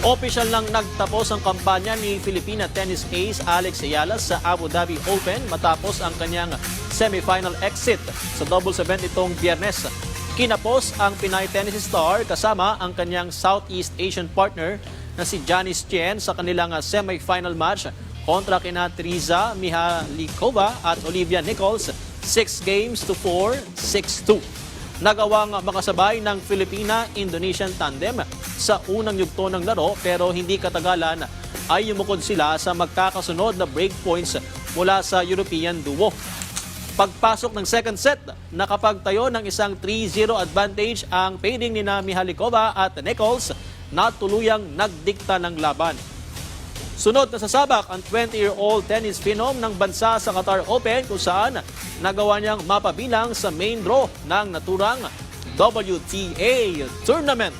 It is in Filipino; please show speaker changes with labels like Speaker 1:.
Speaker 1: Opisyal lang nagtapos ang kampanya ni Filipina tennis ace Alex Ayala sa Abu Dhabi Open matapos ang kanyang semifinal exit sa doubles event itong Biyernes. Kinapos ang Pinay tennis star kasama ang kanyang Southeast Asian partner na si Janice Chen sa kanilang semifinal match kontra kina Teresa Mihalikova at Olivia Nichols 6-4, 6-2. Nagawang makasabay ng Filipina-Indonesian tandem sa unang yugto ng laro pero hindi katagalan ay yumukod sila sa magkakasunod na break points mula sa European duo. Pagpasok ng second set, nakapagtayo ng isang 3-0 advantage ang paiding ni Mihalikova at Nichols na tuluyang nagdikta ng laban. Sunod na sasabak ang 20-year-old tennis phenom ng bansa sa Qatar Open kung saan nagawa niyang mapabilang sa main draw ng naturang WTA tournament.